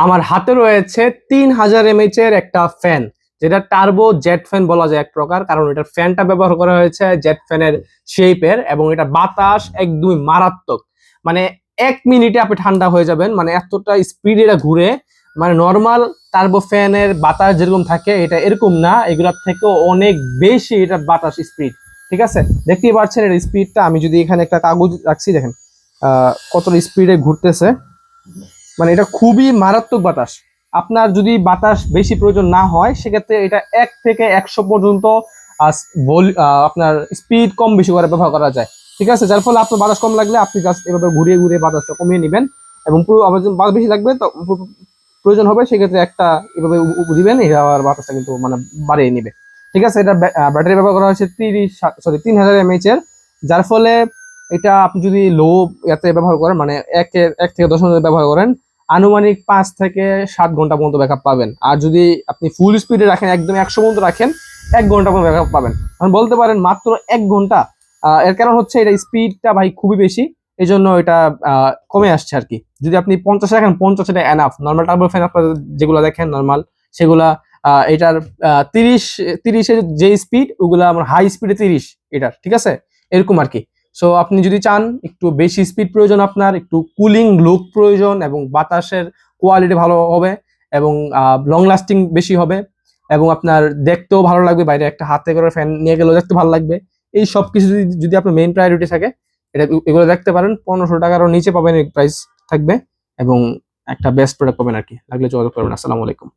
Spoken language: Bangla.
আমার হাতে রয়েছে 3000 mAh এর একটা ফ্যান, যেটা টার্বো জেট ফ্যান বলা যায় এক প্রকার, কারণ এটার ফ্যানটা ব্যবহার করা হয়েছে জেট ফ্যানের শেপের, এবং এটা বাতাস একদমই মারাত্মক। মানে 1 মিনিটে আপনি ঠান্ডা হয়ে যাবেন, মানে এতটা স্পিড এটা ঘুরে। মানে নর্মাল টার্বো ফ্যানের বাতাস যেরকম থাকে এটা এরকম না, এগুলোর থেকেও অনেক বেশি এটা বাতাস স্পিড। ঠিক আছে, দেখতেই পাচ্ছেন এর স্পিডটা। আমি যদি এখানে একটা কাগজ রাখছি, দেখেন কতটা স্পিডে ঘুরতেছে। মানে এটা খুবই মারাত্মক বাতাস। আপনার যদি বাতাস বেশি প্রয়োজন না হয়, সেক্ষেত্রে এটা 1 থেকে 100 পর্যন্ত আপনার স্পিড কম বেশি করে ব্যবহার করা যায়। ঠিক আছে, যার ফলে আপনার বাতাস কম লাগলে আপনি জাস্ট এভাবে ঘুরিয়ে ঘুরিয়ে বাতাসটা কমিয়ে নেবেন, এবং পুরো আবার যদি বাতাস বেশি লাগবে তো প্রয়োজন হবে, সেক্ষেত্রে একটা এভাবে দিবেন, এটা আবার বাতাসটা কিন্তু মানে বাড়িয়ে নিবে। ঠিক আছে, এটা ব্যাটারি ব্যবহার করা হয়েছে 3000 mAh এর, যার ফলে এটা আপনি যদি লো ইয়াতে ব্যবহার করেন, মানে 1 থেকে 10 মিনিট ব্যবহার করেন, আনুমানিক 5 থেকে 7 ঘন্টা পর্যন্ত ব্যাকআপ পাবেন। আর যদি আপনি ফুল স্পিডে রাখেন, একদম 100 পর্যন্ত রাখেন, 1 ঘন্টা পর্যন্ত ব্যাকআপ পাবেন। এখন বলতে পারেন মাত্র 1 ঘন্টা। এর কারণ হচ্ছে এটা স্পিডটা ভাই খুবই বেশি, এই জন্য এটা কমে আসছে আর কি। যদি আপনি 50 রাখেন, 50 এটা এনাফ। নর্মাল টার্বো ফ্যান আপনারা যেগুলো দেখেন নর্মাল, সেগুলা এটার 30-এর যে স্পিড, ওগুলা আমার হাই স্পিডে 30 এটার। ঠিক আছে, এরকম আর কি। সো আপনি যদি চান একটু বেশি স্পিড প্রয়োজন, আপনার একটু কুলিং লুক প্রয়োজন, এবং বাতাসের কোয়ালিটি ভালো হবে, এবং লং লাস্টিং বেশি হবে, এবং আপনার দেখতেও ভালো লাগবে, বাইরে একটা হাতে করে ফ্যান নিয়ে গেলেও দেখতে ভালো লাগবে। এই সব কিছু যদি যদি আপনার মেইন প্রায়োরিটি থাকে, এগুলো দেখতে পারেন। 1500 টাকারও নিচে পাবেন এই প্রাইস থাকবে, এবং একটা বেস্ট প্রোডাক্ট পাবেন আর কি। লাগলে যোগাযোগ করবেন। আসসালামু আলাইকুম।